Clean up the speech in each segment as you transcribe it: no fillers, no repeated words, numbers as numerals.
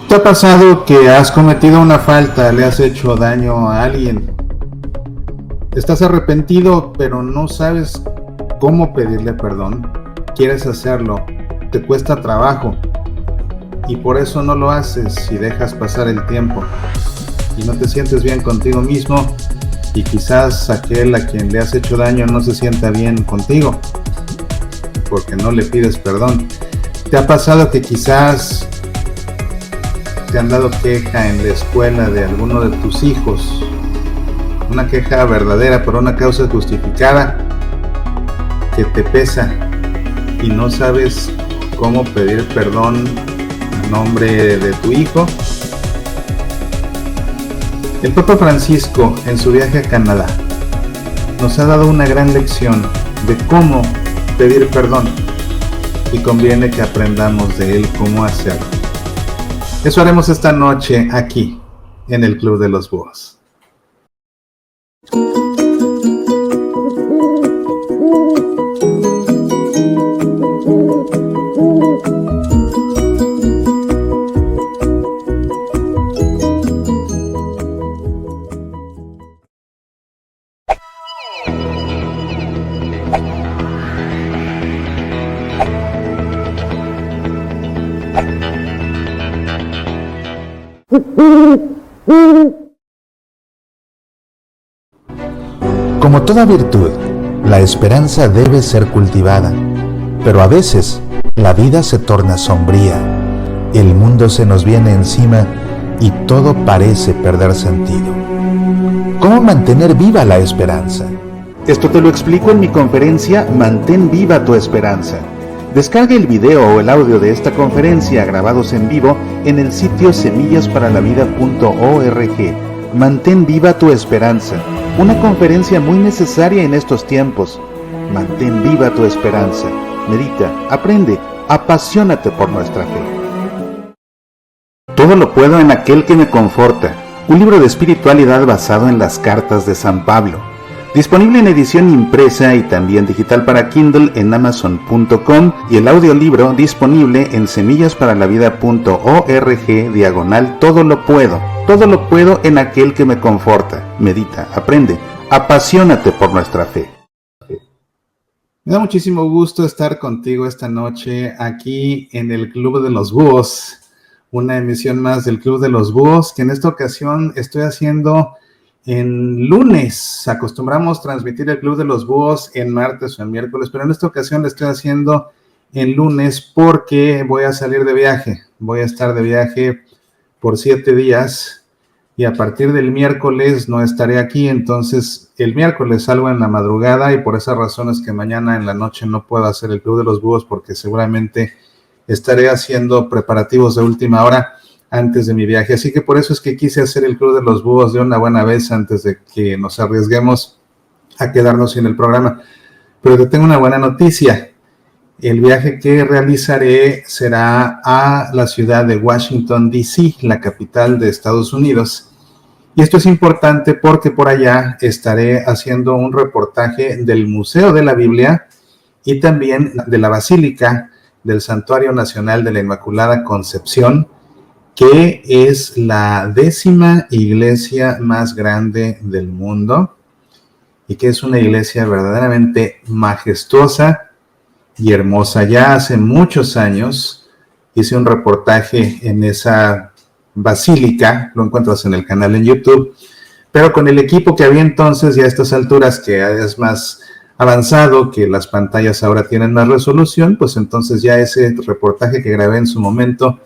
¿Te ha pasado que has cometido una falta, le has hecho daño a alguien? Estás arrepentido, pero no sabes cómo pedirle perdón. Quieres hacerlo, te cuesta trabajo y por eso no lo haces y dejas pasar el tiempo y no te sientes bien contigo mismo y quizás aquel a quien le has hecho daño no se sienta bien contigo porque no le pides perdón. ¿Te ha pasado que quizás te han dado queja en la escuela de alguno de tus hijos? Una queja verdadera por una causa justificada que te pesa y no sabes cómo pedir perdón a nombre de tu hijo. El Papa Francisco, en su viaje a Canadá, nos ha dado una gran lección de cómo pedir perdón y conviene que aprendamos de él cómo hacerlo. Eso haremos esta noche aquí en el Club de los Búhos. Como toda virtud, la esperanza debe ser cultivada, pero a veces la vida se torna sombría, el mundo se nos viene encima y todo parece perder sentido. ¿Cómo mantener viva la esperanza? Esto te lo explico en mi conferencia Mantén viva tu esperanza. Descarga el video o el audio de esta conferencia grabados en vivo en el sitio semillasparalavida.org. Mantén viva tu esperanza. Una conferencia muy necesaria en estos tiempos. Mantén viva tu esperanza. Medita, aprende, apasionate por nuestra fe. Todo lo puedo en aquel que me conforta. Un libro de espiritualidad basado en las cartas de San Pablo. Disponible en edición impresa y también digital para Kindle en Amazon.com y el audiolibro disponible en semillasparalavida.org /todo lo puedo. Todo lo puedo en aquel que me conforta. Medita, aprende, apasionate por nuestra fe. Me da muchísimo gusto estar contigo esta noche aquí en el Club de los Búhos, una emisión más del Club de los Búhos, que en esta ocasión estoy haciendo en lunes. Acostumbramos transmitir el Club de los Búhos en martes o en miércoles, pero en esta ocasión lo estoy haciendo en lunes porque voy a salir de viaje. Voy a estar de viaje por 7 días y a partir del miércoles no estaré aquí, entonces el miércoles salgo en la madrugada y por esas razones que mañana en la noche no puedo hacer el Club de los Búhos porque seguramente estaré haciendo preparativos de última hora antes de mi viaje, así que por eso es que quise hacer el Club de los Búhos de una buena vez antes de que nos arriesguemos a quedarnos sin el programa. Pero te tengo una buena noticia. El viaje que realizaré será a la ciudad de Washington, D.C., la capital de Estados Unidos. Y esto es importante porque por allá estaré haciendo un reportaje del Museo de la Biblia y también de la Basílica del Santuario Nacional de la Inmaculada Concepción, que es la 10ª iglesia más grande del mundo y que es una iglesia verdaderamente majestuosa y hermosa. Ya hace muchos años hice un reportaje en esa basílica, lo encuentras en el canal en YouTube, pero con el equipo que había entonces y a estas alturas que es más avanzado, que las pantallas ahora tienen más resolución, pues entonces ya ese reportaje que grabé en su momento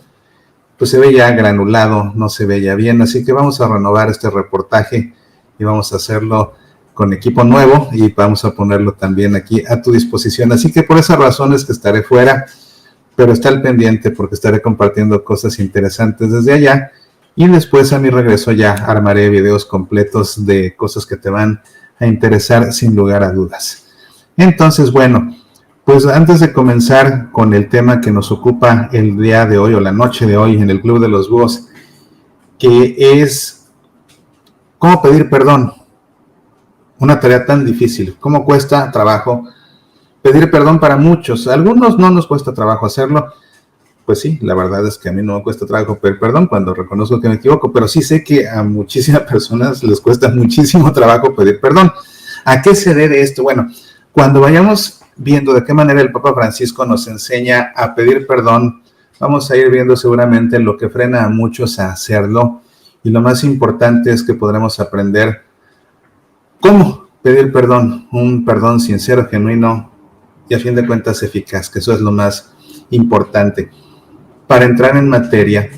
pues se ve ya granulado, no se ve ya bien, así que vamos a renovar este reportaje y vamos a hacerlo con equipo nuevo y vamos a ponerlo también aquí a tu disposición, así que por esas razones que estaré fuera, pero está al pendiente porque estaré compartiendo cosas interesantes desde allá y después a mi regreso ya armaré videos completos de cosas que te van a interesar sin lugar a dudas. Entonces, bueno, pues antes de comenzar con el tema que nos ocupa el día de hoy o la noche de hoy en el Club de los Búhos, que es cómo pedir perdón. Una tarea tan difícil, cómo cuesta trabajo pedir perdón para muchos. A algunos no nos cuesta trabajo hacerlo, pues sí, la verdad es que a mí no me cuesta trabajo pedir perdón cuando reconozco que me equivoco, pero sí sé que a muchísimas personas les cuesta muchísimo trabajo pedir perdón. ¿A qué se debe esto? Bueno, cuando vayamos viendo de qué manera el Papa Francisco nos enseña a pedir perdón, vamos a ir viendo seguramente lo que frena a muchos a hacerlo, y lo más importante es que podremos aprender cómo pedir perdón, un perdón sincero, genuino y a fin de cuentas eficaz, que eso es lo más importante. Para entrar en materia,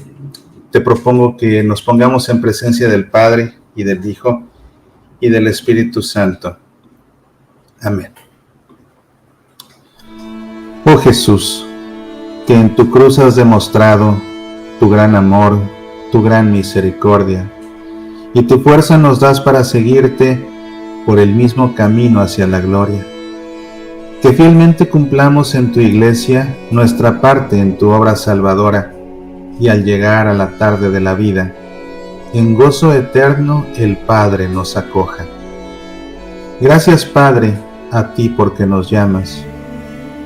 te propongo que nos pongamos en presencia del Padre y del Hijo y del Espíritu Santo. Amén. Oh Jesús, que en tu cruz has demostrado tu gran amor, tu gran misericordia, y tu fuerza nos das para seguirte por el mismo camino hacia la gloria. Que fielmente cumplamos en tu iglesia nuestra parte en tu obra salvadora, y al llegar a la tarde de la vida, en gozo eterno el Padre nos acoja. Gracias, Padre, a ti porque nos llamas,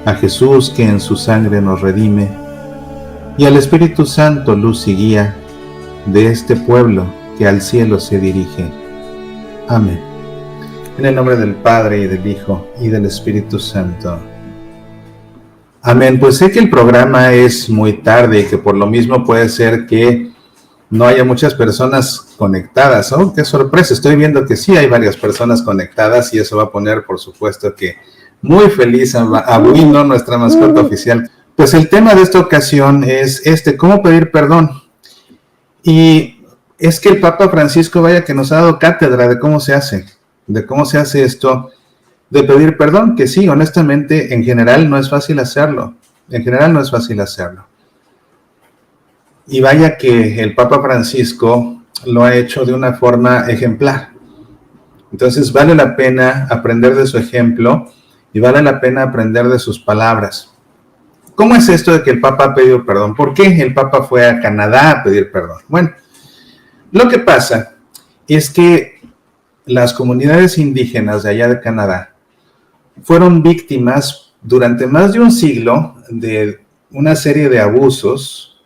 a Jesús que en su sangre nos redime, y al Espíritu Santo, luz y guía de este pueblo que al cielo se dirige. Amén. En el nombre del Padre, y del Hijo, y del Espíritu Santo. Amén. Pues sé que el programa es muy tarde y que por lo mismo puede ser que no haya muchas personas conectadas. ¡Oh, qué sorpresa! Estoy viendo que sí hay varias personas conectadas y eso va a poner, por supuesto, que muy feliz a Buino, nuestra mascota oficial. Pues el tema de esta ocasión es ¿cómo pedir perdón? Y es que el Papa Francisco, vaya que nos ha dado cátedra de cómo se hace esto de pedir perdón, que sí, honestamente, en general no es fácil hacerlo. Y vaya que el Papa Francisco lo ha hecho de una forma ejemplar. Entonces vale la pena aprender de su ejemplo y vale la pena aprender de sus palabras. ¿Cómo es esto de que el Papa ha pedido perdón? ¿Por qué el Papa fue a Canadá a pedir perdón? Bueno, lo que pasa es que las comunidades indígenas de allá de Canadá fueron víctimas durante más de un siglo de una serie de abusos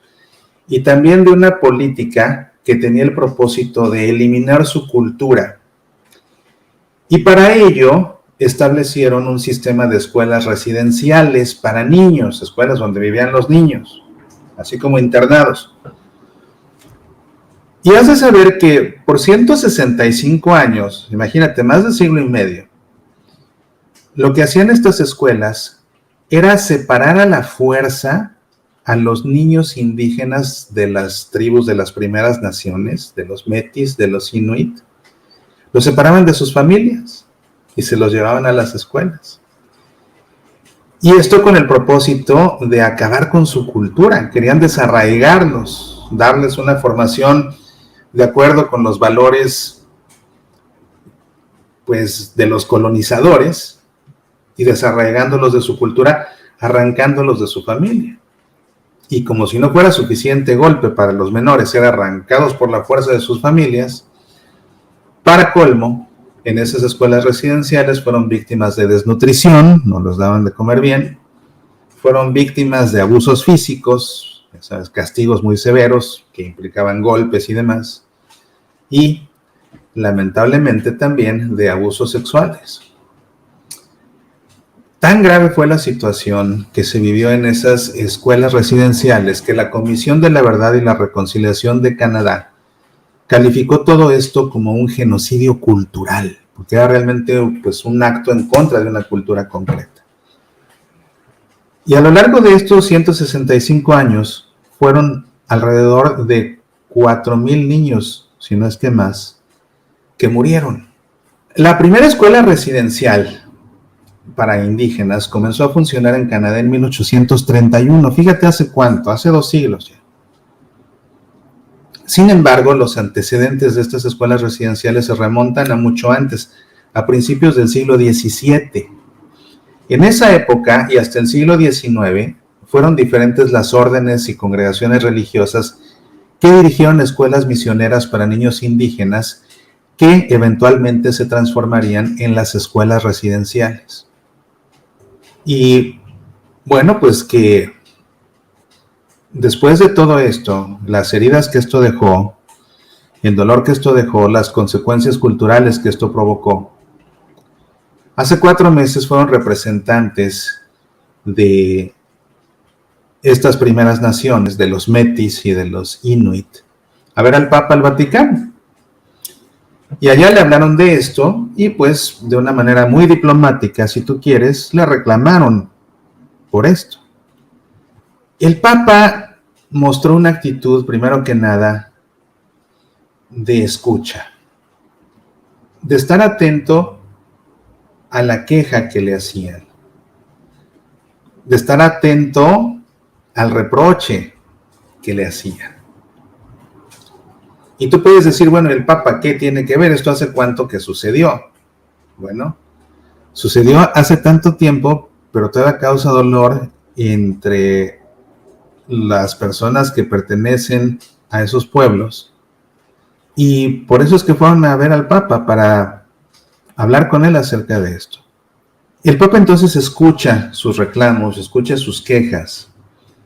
y también de una política que tenía el propósito de eliminar su cultura. Y para ello establecieron un sistema de escuelas residenciales para niños, escuelas donde vivían los niños, así como internados. Y has de saber que por 165 años, imagínate, más de siglo y medio, lo que hacían estas escuelas era separar a la fuerza a los niños indígenas de las tribus de las primeras naciones, de los metis, de los inuit. Los separaban de sus familias y se los llevaban a las escuelas. Y esto con el propósito de acabar con su cultura. Querían desarraigarlos, darles una formación de acuerdo con los valores, pues, de los colonizadores, y desarraigándolos de su cultura, arrancándolos de su familia. Y como si no fuera suficiente golpe para los menores ser arrancados por la fuerza de sus familias, para colmo, en esas escuelas residenciales fueron víctimas de desnutrición, no los daban de comer bien, fueron víctimas de abusos físicos, ¿sabes? Castigos muy severos que implicaban golpes y demás, y lamentablemente también de abusos sexuales. Tan grave fue la situación que se vivió en esas escuelas residenciales que la Comisión de la Verdad y la Reconciliación de Canadá calificó todo esto como un genocidio cultural, porque era realmente, pues, un acto en contra de una cultura concreta. Y a lo largo de estos 165 años fueron alrededor de 4,000 niños, si no es que más, que murieron. La primera escuela residencial para indígenas comenzó a funcionar en Canadá en 1831. Fíjate hace cuánto, hace 2 siglos ya. Sin embargo, los antecedentes de estas escuelas residenciales se remontan a mucho antes, a principios del siglo XVII. En esa época y hasta el siglo XIX fueron diferentes las órdenes y congregaciones religiosas que dirigieron escuelas misioneras para niños indígenas que eventualmente se transformarían en las escuelas residenciales. Y bueno, pues que después de todo esto, las heridas que esto dejó, el dolor que esto dejó, las consecuencias culturales que esto provocó, hace 4 meses fueron representantes de estas primeras naciones, de los Metis y de los Inuit, a ver al Papa al Vaticano. Y allá le hablaron de esto y pues de una manera muy diplomática, si tú quieres, le reclamaron por esto. El Papa mostró una actitud, primero que nada, de escucha, de estar atento a la queja que le hacían, de estar atento al reproche que le hacían. Y tú puedes decir, bueno, el Papa, ¿qué tiene que ver? ¿Esto hace cuánto que sucedió? Bueno, sucedió hace tanto tiempo, pero todavía causa dolor entre las personas que pertenecen a esos pueblos. Y por eso es que fueron a ver al Papa, para hablar con él acerca de esto. El Papa entonces escucha sus reclamos, escucha sus quejas,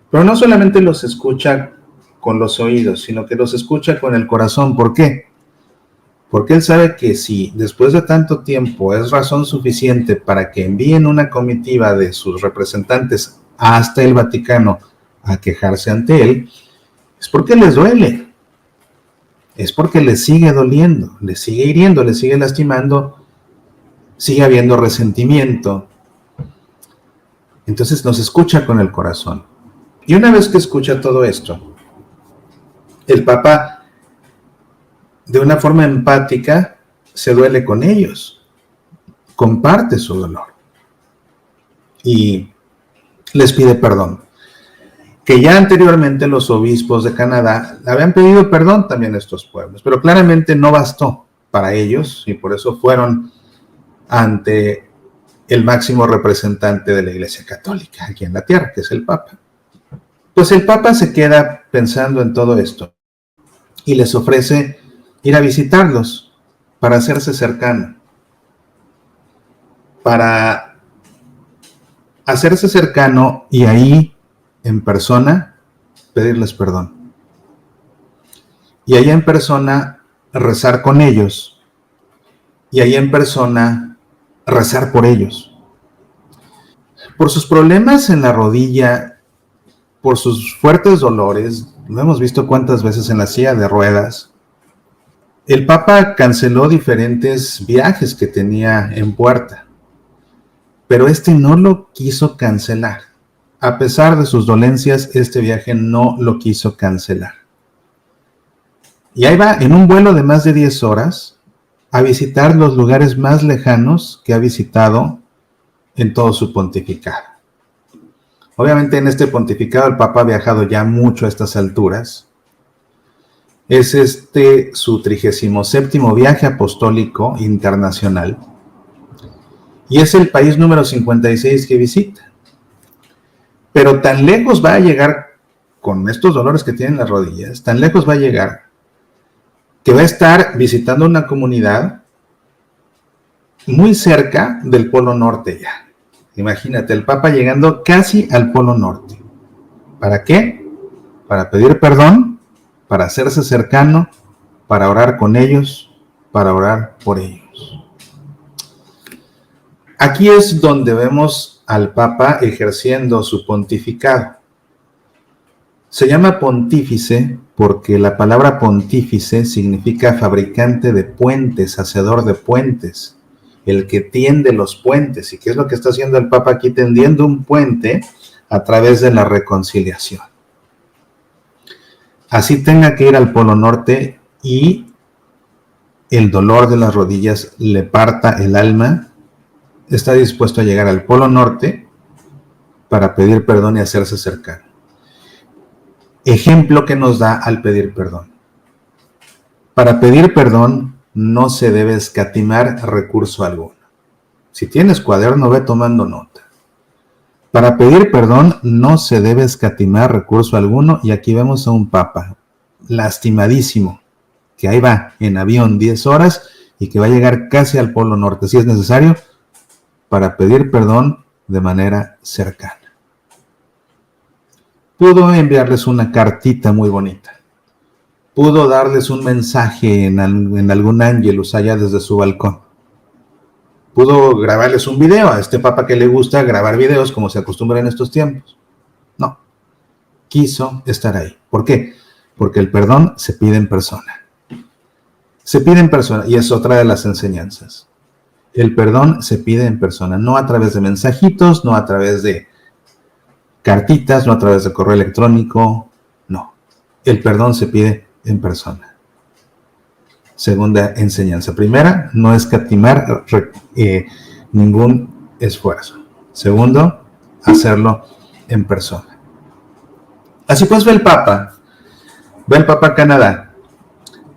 pero no solamente los escucha con los oídos, sino que los escucha con el corazón. ¿Por qué? Porque él sabe que si después de tanto tiempo es razón suficiente para que envíen una comitiva de sus representantes hasta el Vaticano a quejarse ante él, es porque les duele, es porque les sigue doliendo, les sigue hiriendo, les sigue lastimando, sigue habiendo resentimiento. Entonces nos escucha con el corazón. Y una vez que escucha todo esto, el Papa, de una forma empática, se duele con ellos, comparte su dolor y les pide perdón. Que ya anteriormente los obispos de Canadá habían pedido perdón también a estos pueblos, pero claramente no bastó para ellos y por eso fueron ante el máximo representante de la Iglesia Católica aquí en la tierra, que es el Papa. Pues el Papa se queda pensando en todo esto y les ofrece ir a visitarlos para hacerse cercano, para hacerse cercano y ahí en persona pedirles perdón. Y ahí en persona rezar con ellos y ahí en persona rezar por ellos. Por sus problemas en la rodilla, por sus fuertes dolores, lo hemos visto cuántas veces en la silla de ruedas, el Papa canceló diferentes viajes que tenía en puerta, pero este no lo quiso cancelar. A pesar de sus dolencias, este viaje no lo quiso cancelar. Y ahí va, en un vuelo de más de 10 horas, a visitar los lugares más lejanos que ha visitado en todo su pontificado. Obviamente en este pontificado el Papa ha viajado ya mucho a estas alturas. Es su 37º viaje apostólico internacional y es el país número 56 que visita. Pero tan lejos va a llegar con estos dolores que tienen las rodillas, tan lejos va a llegar que va a estar visitando una comunidad muy cerca del Polo Norte ya. Imagínate, el Papa llegando casi al Polo Norte. ¿Para qué? Para pedir perdón, para hacerse cercano, para orar con ellos, para orar por ellos. Aquí es donde vemos al Papa ejerciendo su pontificado. Se llama pontífice porque la palabra pontífice significa fabricante de puentes, hacedor de puentes, el que tiende los puentes. ¿Y qué es lo que está haciendo el Papa aquí? Tendiendo un puente a través de la reconciliación. Así tenga que ir al Polo Norte y el dolor de las rodillas le parta el alma, está dispuesto a llegar al Polo Norte para pedir perdón y hacerse cercano. Ejemplo que nos da al pedir perdón. Para pedir perdón no se debe escatimar recurso alguno. Si tienes cuaderno, ve tomando nota. Para pedir perdón no se debe escatimar recurso alguno, y aquí vemos a un Papa lastimadísimo, que ahí va en avión 10 horas y que va a llegar casi al Polo Norte, si es necesario, para pedir perdón de manera cercana. pudo enviarles una cartita muy bonita, pudo darles un mensaje en algún ángelus allá desde su balcón, pudo grabarles un video a este papa que le gusta grabar videos como se acostumbra en estos tiempos. No, quiso estar ahí. ¿Por qué? Porque el perdón se pide en persona. Se pide en persona y es otra de las enseñanzas. El perdón se pide en persona, no a través de mensajitos, no a través de cartitas, no a través de correo electrónico, no. El perdón se pide en persona. Segunda enseñanza. Primera, no escatimar ningún esfuerzo. Segundo, hacerlo en persona. Así pues va el Papa a Canadá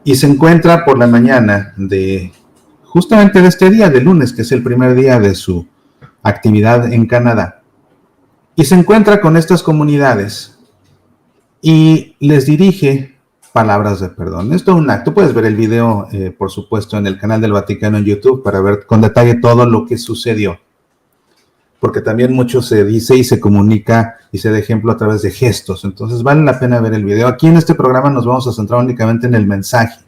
y se encuentra por la mañana justamente de este día, de lunes, que es el primer día de su actividad en Canadá. Y se encuentra con estas comunidades y les dirige palabras de perdón. Esto es un acto. Puedes ver el video, por supuesto, en el canal del Vaticano en YouTube para ver con detalle todo lo que sucedió. Porque también mucho se dice y se comunica y se da ejemplo a través de gestos. Entonces vale la pena ver el video. Aquí en este programa nos vamos a centrar únicamente en el mensaje.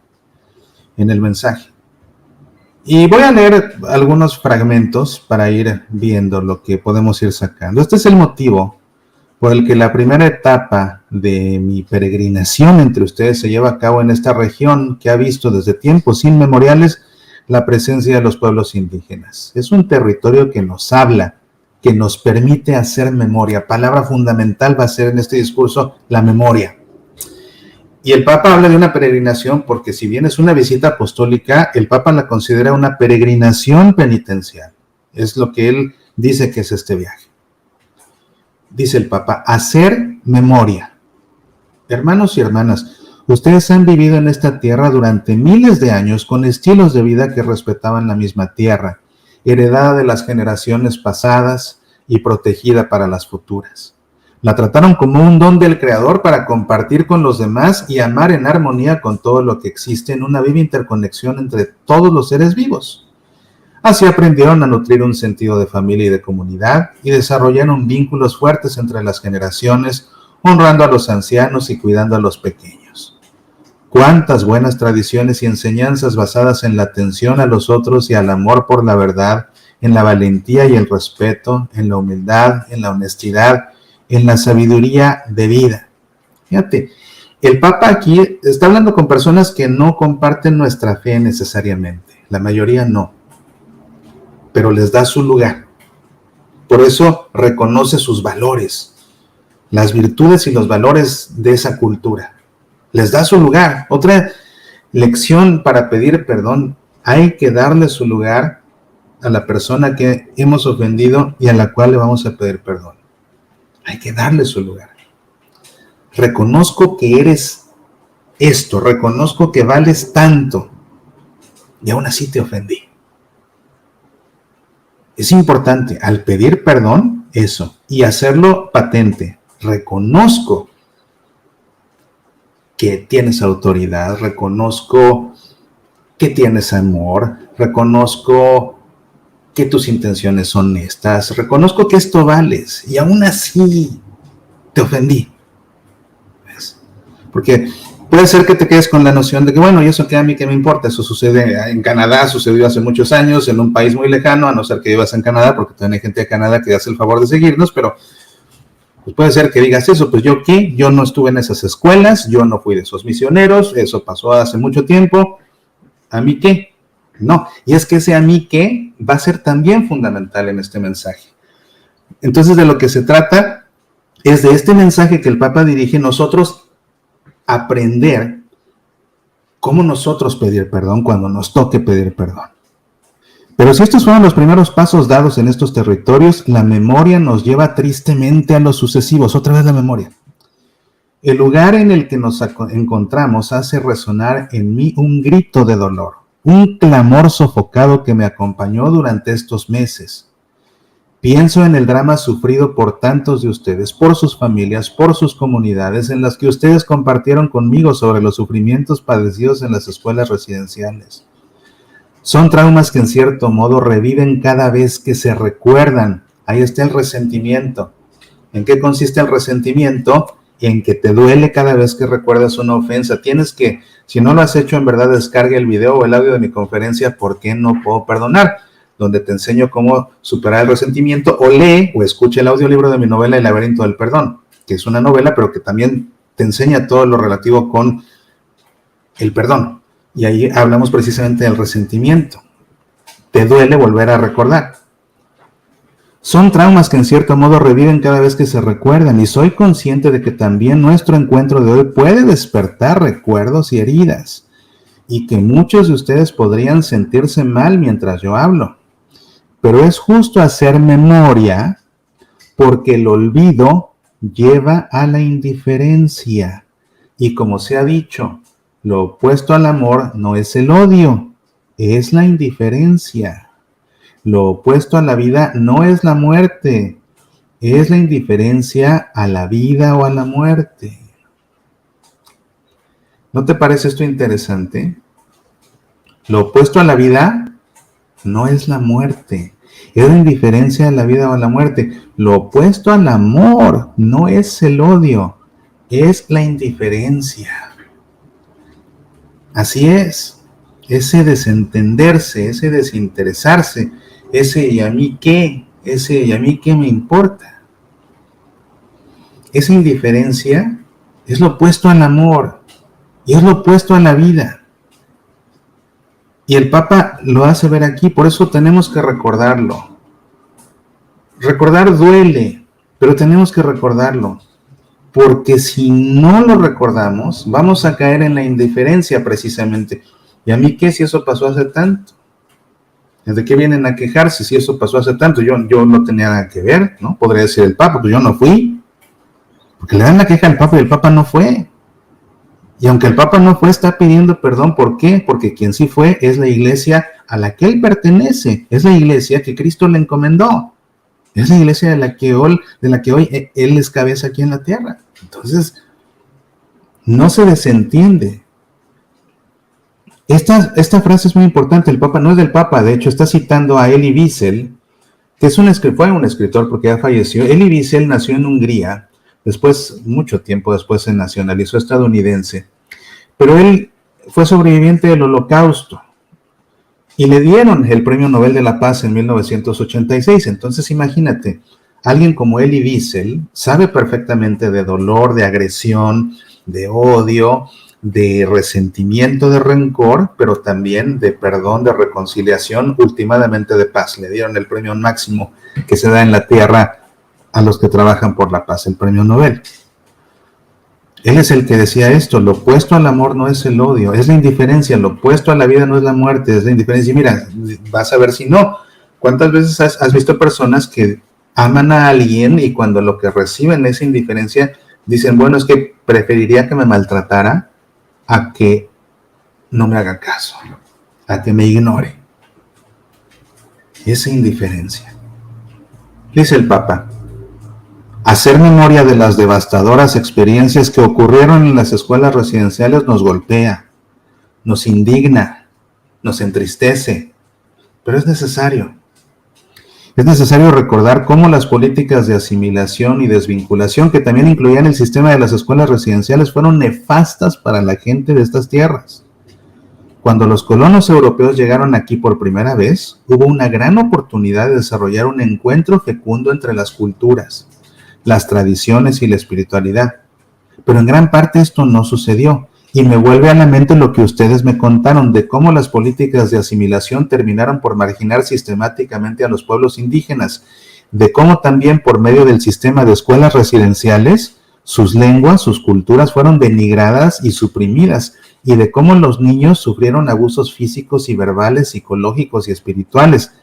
Y voy a leer algunos fragmentos para ir viendo lo que podemos ir sacando. Este es el motivo por el que la primera etapa de mi peregrinación entre ustedes se lleva a cabo en esta región que ha visto desde tiempos inmemoriales la presencia de los pueblos indígenas. Es un territorio que nos habla, que nos permite hacer memoria. Palabra fundamental va a ser en este discurso la memoria. Y el Papa habla de una peregrinación porque si bien es una visita apostólica, el Papa la considera una peregrinación penitencial. Es lo que él dice que es este viaje. Dice el Papa, hacer memoria. Hermanos y hermanas, ustedes han vivido en esta tierra durante miles de años con estilos de vida que respetaban la misma tierra, heredada de las generaciones pasadas y protegida para las futuras. La trataron como un don del Creador para compartir con los demás y amar en armonía con todo lo que existe en una viva interconexión entre todos los seres vivos. Así aprendieron a nutrir un sentido de familia y de comunidad y desarrollaron vínculos fuertes entre las generaciones, honrando a los ancianos y cuidando a los pequeños. Cuántas buenas tradiciones y enseñanzas basadas en la atención a los otros y al amor por la verdad, en la valentía y el respeto, en la humildad, en la honestidad, en la sabiduría de vida. Fíjate, el Papa aquí está hablando con personas que no comparten nuestra fe necesariamente, la mayoría no, pero les da su lugar. Por eso reconoce sus valores, las virtudes y los valores de esa cultura. Les da su lugar. Otra lección para pedir perdón, hay que darle su lugar a la persona que hemos ofendido y a la cual le vamos a pedir perdón. Hay que darle su lugar. Reconozco que eres esto, reconozco que vales tanto y aún así te ofendí. Es importante al pedir perdón eso y hacerlo patente. Reconozco que tienes autoridad, reconozco que tienes amor, reconozco que tus intenciones son honestas, reconozco que esto vales y aún así te ofendí. ¿Ves? Porque puede ser que te quedes con la noción de que, bueno, y eso que a mí que me importa, eso sucede en Canadá, sucedió hace muchos años, en un país muy lejano, a no ser que vivas en Canadá, porque también hay gente de Canadá que hace el favor de seguirnos, pero pues puede ser que digas eso, pues yo qué, yo no estuve en esas escuelas, yo no fui de esos misioneros, eso pasó hace mucho tiempo, ¿a mí qué? No, y es que ese a mí qué va a ser también fundamental en este mensaje. Entonces de lo que se trata es de este mensaje que el Papa dirige, nosotros aprender cómo nosotros pedir perdón cuando nos toque pedir perdón. Pero si estos fueron los primeros pasos dados en estos territorios, la memoria nos lleva tristemente a los sucesivos. Otra vez la memoria. El lugar en el que nos encontramos hace resonar en mí un grito de dolor, un clamor sofocado que me acompañó durante estos meses. Pienso en el drama sufrido por tantos de ustedes, por sus familias, por sus comunidades, en las que ustedes compartieron conmigo sobre los sufrimientos padecidos en las escuelas residenciales. Son traumas que en cierto modo reviven cada vez que se recuerdan. Ahí está el resentimiento. ¿En qué consiste el resentimiento? en que te duele cada vez que recuerdas una ofensa. Tienes que, si no lo has hecho, en verdad descarga el video o el audio de mi conferencia ¿Por qué no puedo perdonar?, donde te enseño cómo superar el resentimiento, o lee o escucha el audiolibro de mi novela El laberinto del perdón, que es una novela, pero que también te enseña todo lo relativo con el perdón. Y ahí hablamos precisamente del resentimiento. Te duele volver a recordar. Son traumas que en cierto modo reviven cada vez que se recuerdan, y soy consciente de que también nuestro encuentro de hoy puede despertar recuerdos y heridas, y que muchos de ustedes podrían sentirse mal mientras yo hablo. Pero es justo hacer memoria, porque el olvido lleva a la indiferencia. Y como se ha dicho, lo opuesto al amor no es el odio, es la indiferencia. Lo opuesto a la vida no es la muerte, es la indiferencia a la vida o a la muerte. ¿No te parece esto interesante? Lo opuesto a la vida no es la muerte, es la indiferencia a la vida o a la muerte. Lo opuesto al amor no es el odio, es la indiferencia. Así es, ese desentenderse, ese desinteresarse, ese ¿y a mí qué? Ese ¿y a mí qué me importa? Esa indiferencia es lo opuesto al amor y es lo opuesto a la vida. Y el Papa lo hace ver aquí, por eso tenemos que recordarlo. Recordar duele, pero tenemos que recordarlo, porque si no lo recordamos, vamos a caer en la indiferencia precisamente. ¿Y a mí qué si eso pasó hace tanto? ¿De qué vienen a quejarse si eso pasó hace tanto? Yo no tenía nada que ver, ¿no? Podría decir el Papa, pues yo no fui, porque le dan la queja al Papa y el Papa no fue. Y aunque el Papa no fue, está pidiendo perdón. ¿Por qué? Porque quien sí fue es la iglesia a la que él pertenece, es la iglesia que Cristo le encomendó, es la iglesia de la que hoy él es cabeza aquí en la tierra. Entonces, no se desentiende. Esta frase es muy importante. El Papa no es del Papa, de hecho está citando a Elie Wiesel, que fue un escritor porque ya falleció. Elie Wiesel nació en Hungría, mucho tiempo después se nacionalizó estadounidense, pero él fue sobreviviente del Holocausto y le dieron el Premio Nobel de la Paz en 1986. Entonces imagínate, alguien como Elie Wiesel sabe perfectamente de dolor, de agresión, de odio, de resentimiento, de rencor, pero también de perdón, de reconciliación, últimamente de paz. Le dieron el premio máximo que se da en la tierra a los que trabajan por la paz, el premio Nobel. Él es el que decía esto: lo opuesto al amor no es el odio, es la indiferencia. Lo opuesto a la vida no es la muerte, es la indiferencia. Y mira, vas a ver si no. ¿Cuántas veces has visto personas que aman a alguien y cuando lo que reciben es indiferencia, dicen, bueno, es que preferiría que me maltratara a que no me haga caso, a que me ignore? Esa indiferencia. Dice el Papa: hacer memoria de las devastadoras experiencias que ocurrieron en las escuelas residenciales nos golpea, nos indigna, nos entristece, pero es necesario. Es necesario recordar cómo las políticas de asimilación y desvinculación, que también incluían el sistema de las escuelas residenciales, fueron nefastas para la gente de estas tierras. Cuando los colonos europeos llegaron aquí por primera vez, hubo una gran oportunidad de desarrollar un encuentro fecundo entre las culturas, las tradiciones y la espiritualidad. Pero en gran parte esto no sucedió, y me vuelve a la mente lo que ustedes me contaron de cómo las políticas de asimilación terminaron por marginar sistemáticamente a los pueblos indígenas, de cómo también por medio del sistema de escuelas residenciales, sus lenguas, sus culturas fueron denigradas y suprimidas, y de cómo los niños sufrieron abusos físicos y verbales, psicológicos y espirituales,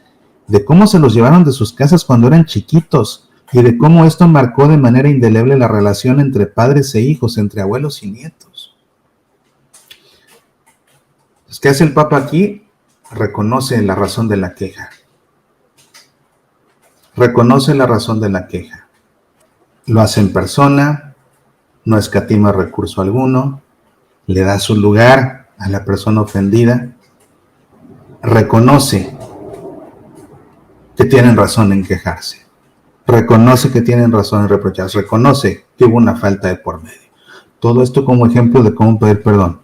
de cómo se los llevaron de sus casas cuando eran chiquitos, y de cómo esto marcó de manera indeleble la relación entre padres e hijos, entre abuelos y nietos. ¿Qué hace el Papa aquí? Reconoce la razón de la queja. Reconoce la razón de la queja. Lo hace en persona, no escatima recurso alguno, le da su lugar a la persona ofendida, reconoce que tienen razón en quejarse, reconoce que tienen razón en reprocharse, reconoce que hubo una falta de por medio. Todo esto como ejemplo de cómo pedir perdón.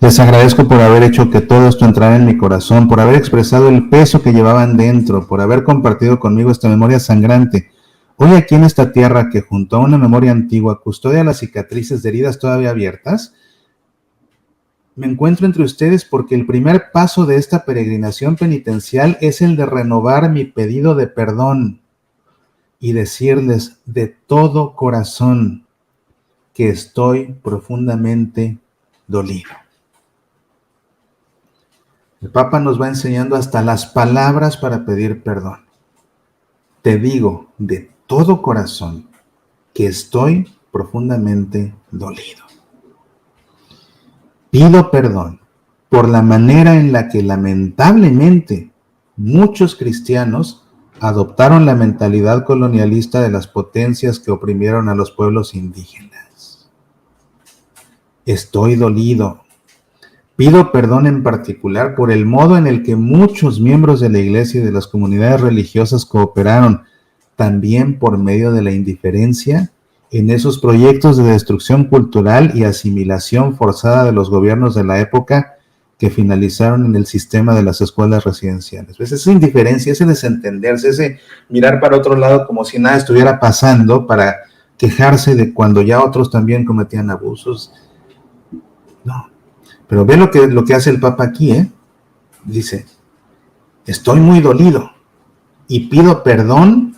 Les agradezco por haber hecho que todo esto entrara en mi corazón, por haber expresado el peso que llevaban dentro, por haber compartido conmigo esta memoria sangrante. Hoy aquí en esta tierra que junto a una memoria antigua custodia las cicatrices de heridas todavía abiertas, me encuentro entre ustedes porque el primer paso de esta peregrinación penitencial es el de renovar mi pedido de perdón y decirles de todo corazón que estoy profundamente dolido. El Papa nos va enseñando hasta las palabras para pedir perdón. Te digo de todo corazón que estoy profundamente dolido. Pido perdón por la manera en la que lamentablemente muchos cristianos adoptaron la mentalidad colonialista de las potencias que oprimieron a los pueblos indígenas. Estoy dolido. Pido perdón en particular por el modo en el que muchos miembros de la Iglesia y de las comunidades religiosas cooperaron, también por medio de la indiferencia, en esos proyectos de destrucción cultural y asimilación forzada de los gobiernos de la época que finalizaron en el sistema de las escuelas residenciales. ¿Ves? Esa indiferencia, ese desentenderse, ese mirar para otro lado como si nada estuviera pasando para quejarse de cuando ya otros también cometían abusos. No. Pero ve lo que hace el Papa aquí, Dice, estoy muy dolido y pido perdón.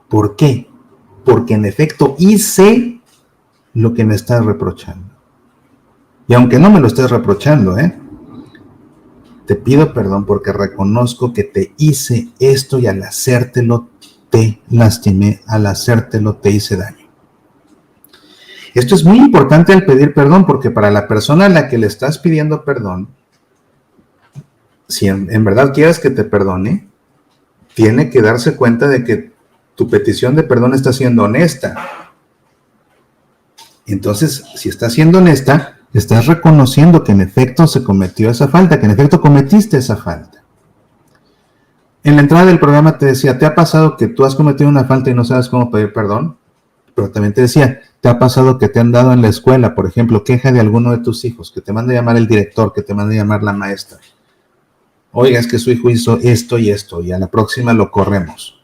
¿Por qué? Porque en efecto hice lo que me estás reprochando. Y aunque no me lo estés reprochando, te pido perdón porque reconozco que te hice esto y al hacértelo te lastimé, al hacértelo te hice daño. Esto es muy importante al pedir perdón porque para la persona a la que le estás pidiendo perdón, si en verdad quieres que te perdone, tiene que darse cuenta de que tu petición de perdón está siendo honesta. Entonces, si está siendo honesta, estás reconociendo que en efecto se cometió esa falta, que en efecto cometiste esa falta. En la entrada del programa te decía, ¿te ha pasado que tú has cometido una falta y no sabes cómo pedir perdón? Pero también te decía, ¿te ha pasado que te han dado en la escuela, por ejemplo, queja de alguno de tus hijos, que te manda a llamar el director, que te manda a llamar la maestra? Oiga, es que su hijo hizo esto y a la próxima lo corremos,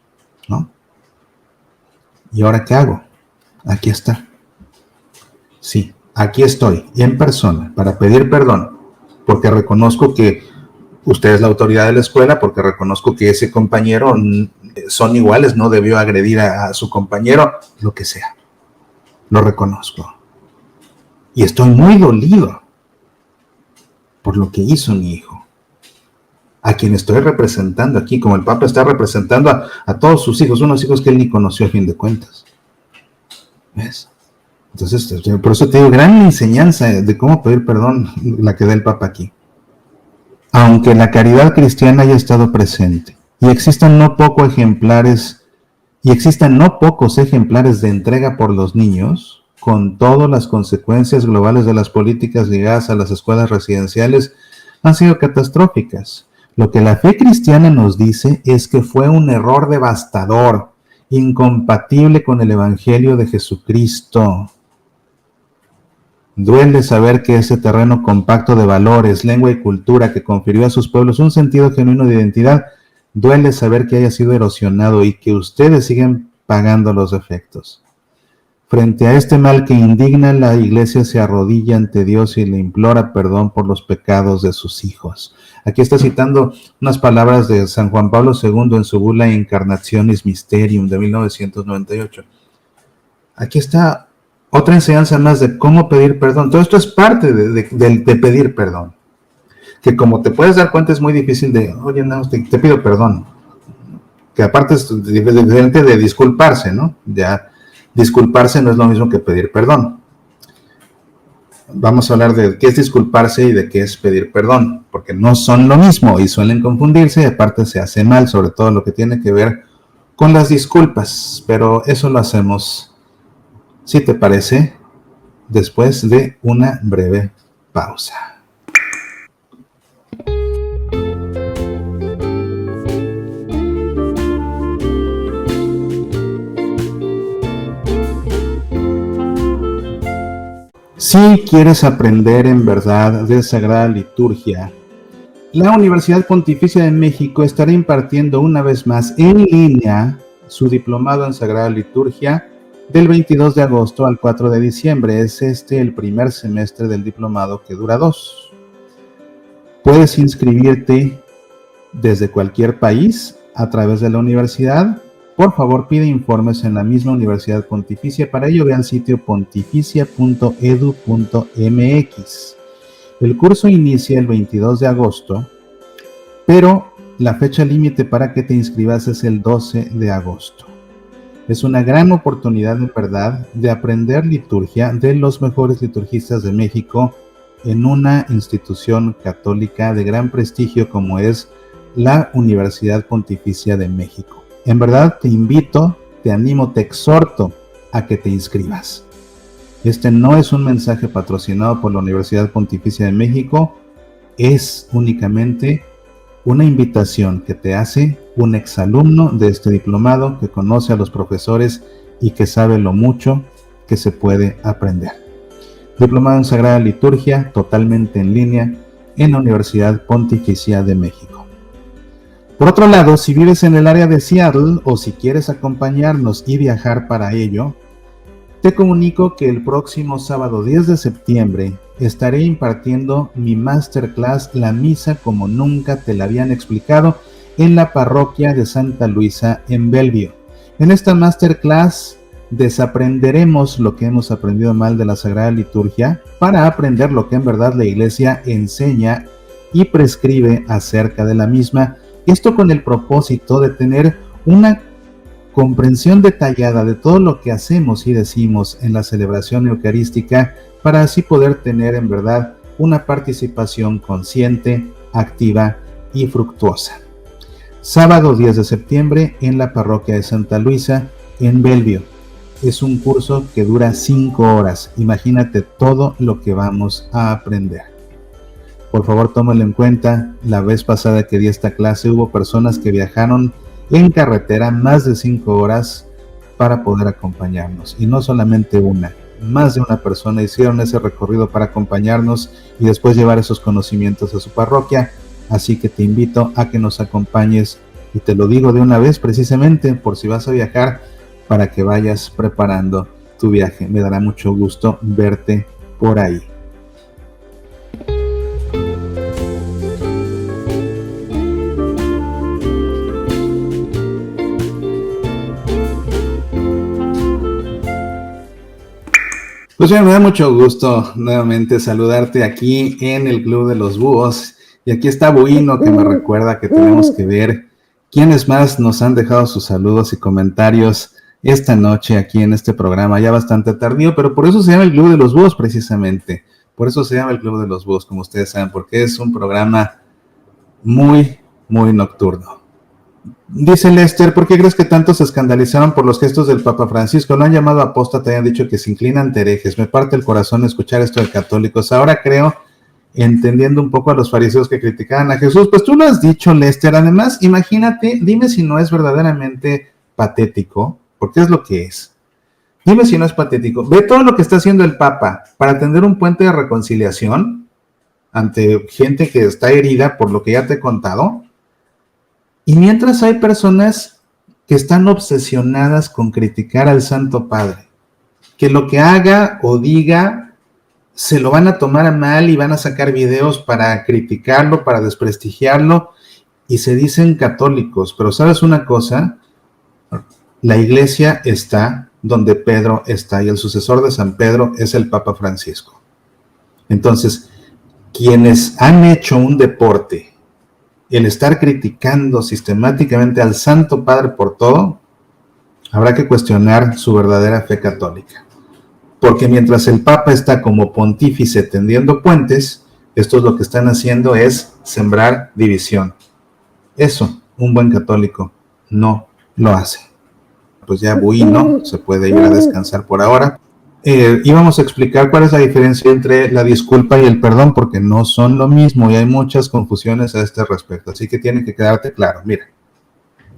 ¿no? ¿Y ahora qué hago? Aquí está. Sí, aquí estoy, en persona, para pedir perdón, porque reconozco que usted es la autoridad de la escuela, porque reconozco que ese compañero son iguales, no debió agredir a su compañero, lo que sea. Lo reconozco. Y estoy muy dolido por lo que hizo mi hijo, a quien estoy representando aquí, como el Papa está representando a todos sus hijos, unos hijos que él ni conoció a fin de cuentas. ¿Ves? Entonces, por eso te digo, gran enseñanza de cómo pedir perdón la que da el Papa aquí. Aunque la caridad cristiana haya estado presente y existan no pocos ejemplares de entrega por los niños, con todas las consecuencias globales de las políticas ligadas a las escuelas residenciales han sido catastróficas. Lo que la fe cristiana nos dice es que fue un error devastador, incompatible con el Evangelio de Jesucristo. Duele saber que ese terreno compacto de valores, lengua y cultura que confirió a sus pueblos un sentido genuino de identidad, duele saber que haya sido erosionado y que ustedes siguen pagando los efectos. Frente a este mal que indigna, la Iglesia se arrodilla ante Dios y le implora perdón por los pecados de sus hijos. Aquí está citando unas palabras de San Juan Pablo II en su bula Incarnationis Mysterium de 1998. Aquí está otra enseñanza más de cómo pedir perdón. Todo esto es parte de pedir perdón. Que como te puedes dar cuenta es muy difícil de, oye, no, te pido perdón. Que aparte es diferente de disculparse, ¿no? Ya disculparse no es lo mismo que pedir perdón. Vamos a hablar de qué es disculparse y de qué es pedir perdón, porque no son lo mismo y suelen confundirse y aparte se hace mal, sobre todo lo que tiene que ver con las disculpas, pero eso lo hacemos, si te parece, después de una breve pausa. Si quieres aprender en verdad de Sagrada Liturgia, la Universidad Pontificia de México estará impartiendo una vez más en línea su diplomado en Sagrada Liturgia del 22 de agosto al 4 de diciembre. Es el primer semestre del diplomado que dura 2. Puedes inscribirte desde cualquier país a través de la universidad. Por favor, pide informes en la misma Universidad Pontificia. Para ello, ve al sitio pontificia.edu.mx. El curso inicia el 22 de agosto, pero la fecha límite para que te inscribas es el 12 de agosto. Es una gran oportunidad, en verdad, de aprender liturgia de los mejores liturgistas de México en una institución católica de gran prestigio como es la Universidad Pontificia de México. En verdad te invito, te animo, te exhorto a que te inscribas. Este no es un mensaje patrocinado por la Universidad Pontificia de México, es únicamente una invitación que te hace un exalumno de este diplomado que conoce a los profesores y que sabe lo mucho que se puede aprender. Diplomado en Sagrada Liturgia, totalmente en línea, en la Universidad Pontificia de México. Por otro lado, si vives en el área de Seattle o si quieres acompañarnos y viajar para ello, te comunico que el próximo sábado 10 de septiembre estaré impartiendo mi masterclass La Misa como nunca te la habían explicado en la parroquia de Santa Luisa en Bellevue. En esta masterclass desaprenderemos lo que hemos aprendido mal de la Sagrada Liturgia para aprender lo que en verdad la Iglesia enseña y prescribe acerca de la misma. Esto con el propósito de tener una comprensión detallada de todo lo que hacemos y decimos en la celebración eucarística para así poder tener en verdad una participación consciente, activa y fructuosa. Sábado 10 de septiembre en la parroquia de Santa Luisa en Bellevue. Es un curso que dura 5 horas. Imagínate todo lo que vamos a aprender. Por favor, tómalo en cuenta. La vez pasada que di esta clase hubo personas que viajaron en carretera más de 5 horas para poder acompañarnos. Y no solamente una, más de una persona hicieron ese recorrido para acompañarnos y después llevar esos conocimientos a su parroquia. Así que te invito a que nos acompañes y te lo digo de una vez precisamente por si vas a viajar para que vayas preparando tu viaje. Me dará mucho gusto verte por ahí. Pues ya me da mucho gusto nuevamente saludarte aquí en el Club de los Búhos. Y aquí está Buino que me recuerda que tenemos que ver quiénes más nos han dejado sus saludos y comentarios esta noche aquí en este programa, ya bastante tardío, pero por eso se llama el Club de los Búhos precisamente. Por eso se llama el Club de los Búhos, como ustedes saben, porque es un programa muy, muy nocturno. Dice Lester, ¿por qué crees que tantos se escandalizaron por los gestos del Papa Francisco? Lo han llamado apóstata y han dicho que se inclinan ante herejes. Me parte el corazón escuchar esto de católicos. Ahora creo, entendiendo un poco a los fariseos que criticaban a Jesús, pues tú lo has dicho, Lester. Además, imagínate, dime si no es verdaderamente patético, porque es lo que es. Dime si no es patético. Ve todo lo que está haciendo el Papa para tender un puente de reconciliación ante gente que está herida por lo que ya te he contado. Y mientras hay personas que están obsesionadas con criticar al Santo Padre, que lo que haga o diga se lo van a tomar a mal y van a sacar videos para criticarlo, para desprestigiarlo, y se dicen católicos. Pero ¿sabes una cosa? La Iglesia está donde Pedro está, y el sucesor de San Pedro es el Papa Francisco. Entonces, quienes han hecho un deporte el estar criticando sistemáticamente al Santo Padre por todo, habrá que cuestionar su verdadera fe católica. Porque mientras el Papa está como pontífice tendiendo puentes, estos lo que están haciendo es sembrar división. Eso, un buen católico no lo hace. Pues ya Buino se puede ir a descansar por ahora. Íbamos a explicar cuál es la diferencia entre la disculpa y el perdón, porque no son lo mismo y hay muchas confusiones a este respecto, así que tiene que quedarte claro. Mira,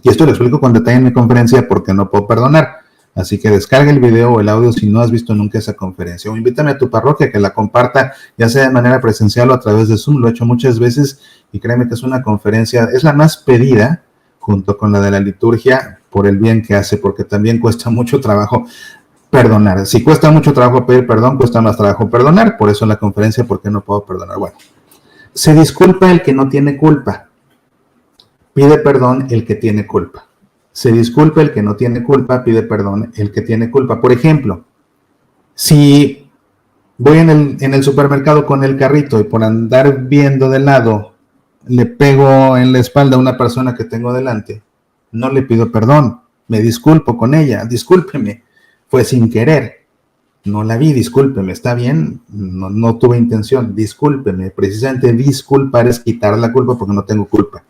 y esto lo explico con detalle en mi conferencia porque no puedo perdonar, Así que descarga el video o el audio si no has visto nunca esa conferencia. O invítame a tu parroquia que la comparta, ya sea de manera presencial o a través de Zoom. Lo he hecho muchas veces y créeme que es una conferencia, es la más pedida junto con la de la liturgia por el bien que hace, porque también cuesta mucho trabajo perdonar. Si cuesta mucho trabajo pedir perdón, cuesta más trabajo perdonar. Por eso la conferencia, ¿por qué no puedo perdonar? Bueno, se disculpa el que no tiene culpa. Pide perdón el que tiene culpa. Se disculpa el que no tiene culpa, pide perdón el que tiene culpa. Por ejemplo, si voy en el supermercado con el carrito y por andar viendo de lado le pego en la espalda a una persona que tengo delante, no le pido perdón, me disculpo con ella, discúlpeme, fue sin querer, no la vi, discúlpeme, está bien, no tuve intención, discúlpeme. Precisamente disculpar es quitar la culpa porque no tengo culpa.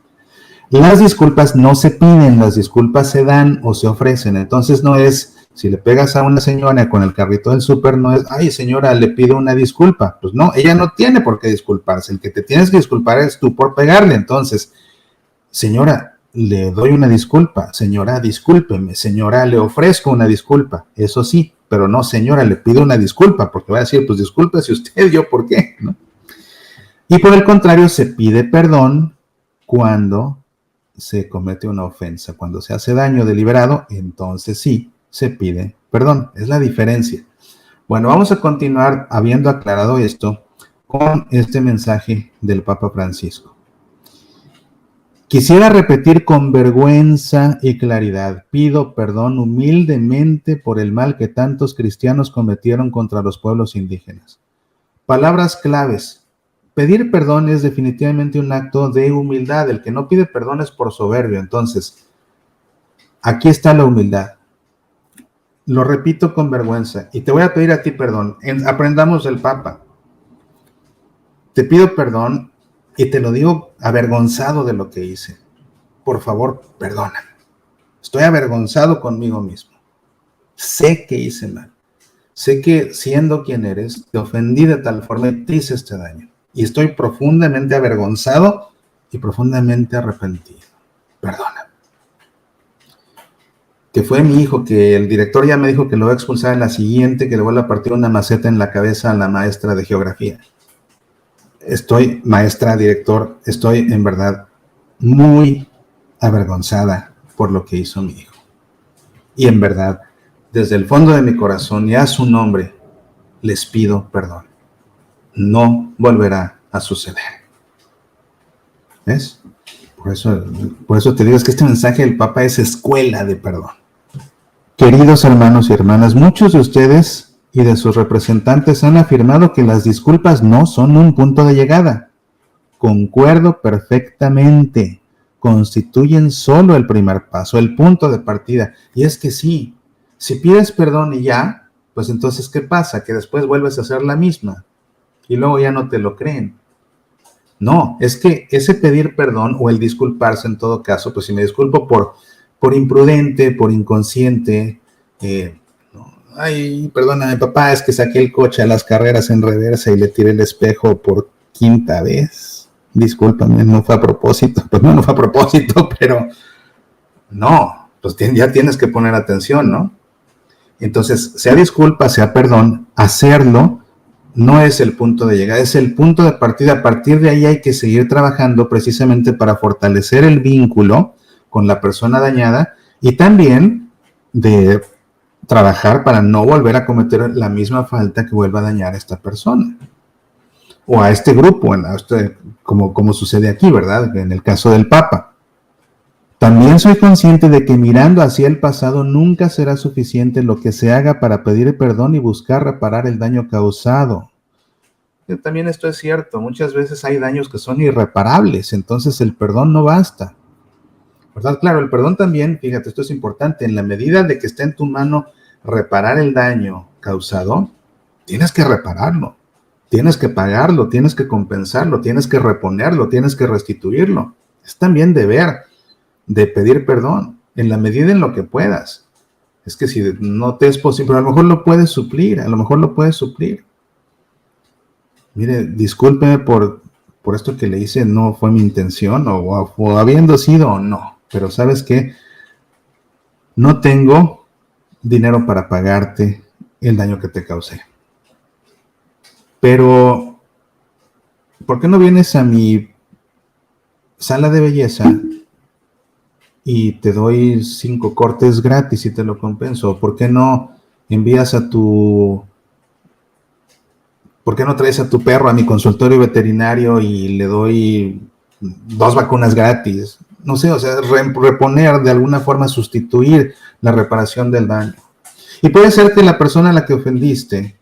Las disculpas no se piden, las disculpas se dan o se ofrecen. Entonces no es, si le pegas a una señora con el carrito del súper, no es, ay señora, le pido una disculpa. Pues no, ella no tiene por qué disculparse. El que te tienes que disculpar es tú por pegarle. Entonces, señora, le doy una disculpa. Señora, discúlpeme. Señora, le ofrezco una disculpa. Eso sí, pero no, señora, le pido una disculpa, porque va a decir, pues discúlpese usted, yo por qué, ¿no? Y por el contrario, se pide perdón cuando se comete una ofensa. Cuando se hace daño deliberado, entonces sí se pide perdón. Es la diferencia. Bueno, vamos a continuar habiendo aclarado esto con este mensaje del Papa Francisco. Quisiera repetir con vergüenza y claridad, pido perdón humildemente por el mal que tantos cristianos cometieron contra los pueblos indígenas. Palabras claves. Pedir perdón es definitivamente un acto de humildad. El que no pide perdón es por soberbio. Entonces, aquí está la humildad. Lo repito con vergüenza y te voy a pedir a ti perdón. Aprendamos del Papa. Te pido perdón y te lo digo avergonzado de lo que hice. Por favor, perdóname. Estoy avergonzado conmigo mismo. Sé que hice mal. Sé que siendo quien eres, te ofendí de tal forma y te hice este daño. Y estoy profundamente avergonzado y profundamente arrepentido. Perdona. Que fue mi hijo, que el director ya me dijo que lo va a expulsar en la siguiente, que le voy a partir una maceta en la cabeza a la maestra de geografía. Maestra, director, estoy en verdad muy avergonzada por lo que hizo mi hijo. Y en verdad, desde el fondo de mi corazón y a su nombre, les pido perdón. No volverá a suceder. ¿Ves? Por eso te digo, es que este mensaje del Papa es escuela de perdón. Queridos hermanos y hermanas, muchos de ustedes y de sus representantes han afirmado que las disculpas no son un punto de llegada. Concuerdo perfectamente. Constituyen solo el primer paso, el punto de partida. Y es que sí, si pides perdón y ya, pues entonces, ¿qué pasa? Que después vuelves a hacer la misma. Y luego ya no te lo creen. No, es que ese pedir perdón o el disculparse en todo caso, pues si me disculpo por imprudente, por inconsciente, ay, perdóname papá, es que saqué el coche a las carreras en reversa y le tiré el espejo por quinta vez. Discúlpame, no fue a propósito. Pues no fue a propósito, pero no, pues ya tienes que poner atención, ¿no? Entonces, sea disculpa, sea perdón, hacerlo no es el punto de llegada, es el punto de partida. A partir de ahí hay que seguir trabajando precisamente para fortalecer el vínculo con la persona dañada y también de trabajar para no volver a cometer la misma falta que vuelva a dañar a esta persona o a este grupo, como sucede aquí, ¿verdad? En el caso del Papa. También soy consciente de que mirando hacia el pasado nunca será suficiente lo que se haga para pedir perdón y buscar reparar el daño causado. También esto es cierto, muchas veces hay daños que son irreparables, entonces el perdón no basta, ¿verdad? Claro, el perdón también, fíjate, esto es importante, en la medida de que esté en tu mano reparar el daño causado, tienes que repararlo, tienes que pagarlo, tienes que compensarlo, tienes que reponerlo, tienes que restituirlo. Es también deber de pedir perdón, en la medida en lo que puedas. Es que si no te es posible, a lo mejor lo puedes suplir, Mire, discúlpeme por esto que le hice, no fue mi intención, o habiendo sido o no, pero ¿sabes qué? No tengo dinero para pagarte el daño que te causé. Pero, ¿por qué no vienes a mi sala de belleza y te doy 5 cortes gratis y te lo compenso? ¿Por qué no envías ¿por qué no traes a tu perro a mi consultorio veterinario y le doy 2 vacunas gratis? No sé, o sea, reponer, de alguna forma sustituir la reparación del daño. Y puede ser que la persona a la que ofendiste,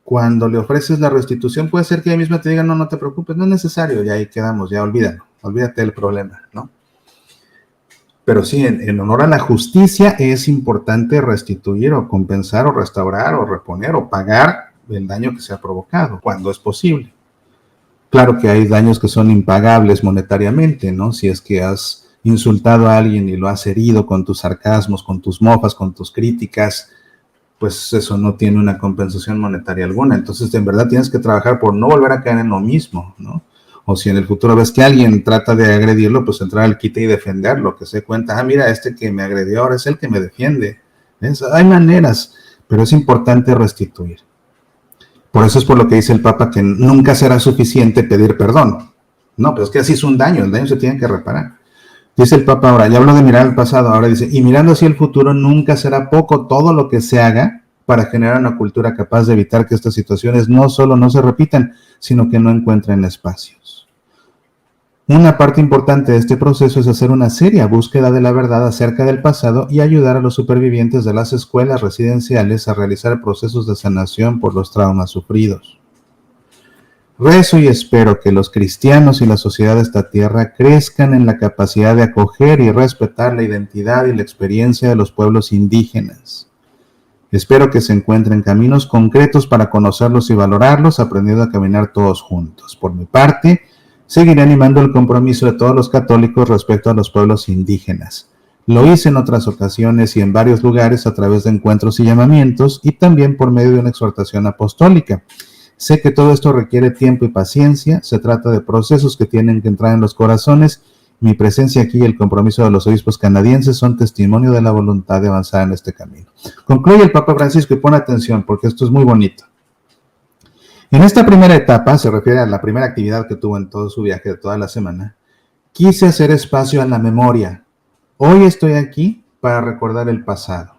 cuando le ofreces la restitución, puede ser que ella misma te diga, no te preocupes, no es necesario, ya ahí quedamos, ya olvídate del problema, ¿no? Pero sí, en honor a la justicia es importante restituir o compensar o restaurar o reponer o pagar el daño que se ha provocado, cuando es posible. Claro que hay daños que son impagables monetariamente, ¿no? Si es que has insultado a alguien y lo has herido con tus sarcasmos, con tus mofas, con tus críticas, pues eso no tiene una compensación monetaria alguna. Entonces, en verdad tienes que trabajar por no volver a caer en lo mismo, ¿no? O si en el futuro ves que alguien trata de agredirlo, pues entrar al quite y defenderlo, que se cuenta, mira, este que me agredió ahora es el que me defiende. Hay maneras, pero es importante restituir. Por eso es por lo que dice el Papa que nunca será suficiente pedir perdón. No, pero es que así es un daño, el daño se tiene que reparar. Dice el Papa ahora, ya hablo de mirar al pasado, ahora dice, y mirando hacia el futuro nunca será poco todo lo que se haga para generar una cultura capaz de evitar que estas situaciones no solo no se repitan, sino que no encuentren espacios. Una parte importante de este proceso es hacer una seria búsqueda de la verdad acerca del pasado y ayudar a los supervivientes de las escuelas residenciales a realizar procesos de sanación por los traumas sufridos. Rezo y espero que los cristianos y la sociedad de esta tierra crezcan en la capacidad de acoger y respetar la identidad y la experiencia de los pueblos indígenas. Espero que se encuentren caminos concretos para conocerlos y valorarlos, aprendiendo a caminar todos juntos. Por mi parte, seguiré animando el compromiso de todos los católicos respecto a los pueblos indígenas. Lo hice en otras ocasiones y en varios lugares a través de encuentros y llamamientos y también por medio de una exhortación apostólica. Sé que todo esto requiere tiempo y paciencia, se trata de procesos que tienen que entrar en los corazones. Mi presencia aquí y el compromiso de los obispos canadienses son testimonio de la voluntad de avanzar en este camino. Concluye el Papa Francisco y pone atención porque esto es muy bonito. En esta primera etapa, se refiere a la primera actividad que tuvo en todo su viaje de toda la semana, quise hacer espacio a la memoria. Hoy estoy aquí para recordar el pasado,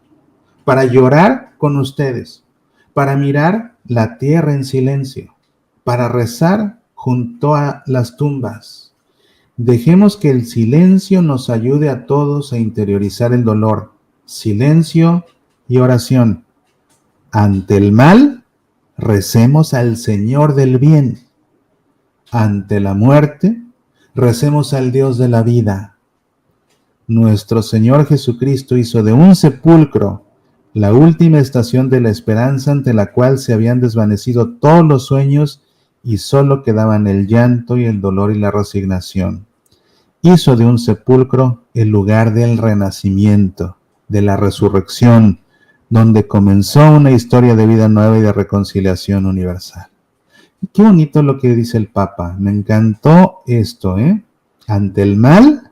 para llorar con ustedes, para mirar la tierra en silencio, para rezar junto a las tumbas. Dejemos que el silencio nos ayude a todos a interiorizar el dolor. Silencio y oración. Ante el mal, recemos al Señor del bien. Ante la muerte, recemos al Dios de la vida. Nuestro Señor Jesucristo hizo de un sepulcro la última estación de la esperanza ante la cual se habían desvanecido todos los sueños y solo quedaban el llanto y el dolor y la resignación. Hizo de un sepulcro el lugar del renacimiento, de la resurrección, donde comenzó una historia de vida nueva y de reconciliación universal. Qué bonito lo que dice el Papa. Me encantó esto, ¿eh? Ante el mal,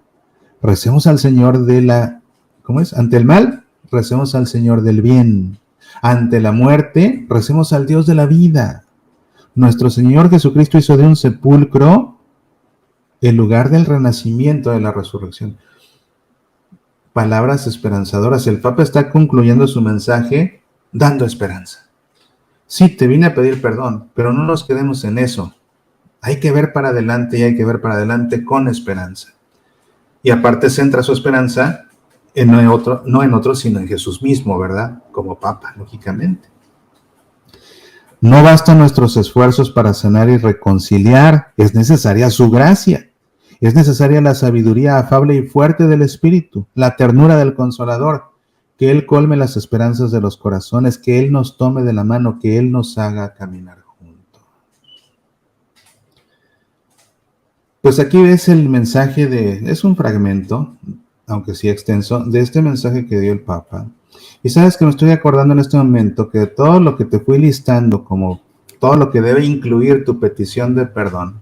recemos al Señor de la... ¿Cómo es? Ante el mal, recemos al Señor del bien. Ante la muerte, recemos al Dios de la vida. Nuestro Señor Jesucristo hizo de un sepulcro el lugar del renacimiento, de la resurrección. Palabras esperanzadoras. El Papa está concluyendo su mensaje dando esperanza. Sí, te vine a pedir perdón, pero no nos quedemos en eso. Hay que ver para adelante y hay que ver para adelante con esperanza. Y aparte centra su esperanza no en otro, sino en Jesús mismo, ¿verdad? Como Papa, lógicamente. No bastan nuestros esfuerzos para sanar y reconciliar, es necesaria su gracia. Es necesaria la sabiduría afable y fuerte del Espíritu, la ternura del Consolador, que Él colme las esperanzas de los corazones, que Él nos tome de la mano, que Él nos haga caminar juntos. Pues aquí ves el mensaje es un fragmento, aunque sí extenso, de este mensaje que dio el Papa. Y sabes que me estoy acordando en este momento que todo lo que te fui listando como todo lo que debe incluir tu petición de perdón,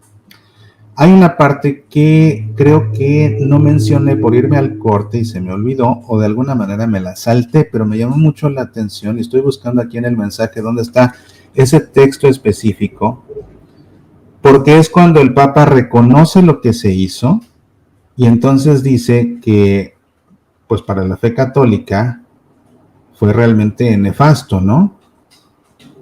Hay una parte que creo que no mencioné por irme al corte y se me olvidó, o de alguna manera me la salté, pero me llamó mucho la atención y estoy buscando aquí en el mensaje dónde está ese texto específico, porque es cuando el Papa reconoce lo que se hizo y entonces dice que, pues para la fe católica fue realmente nefasto, ¿no?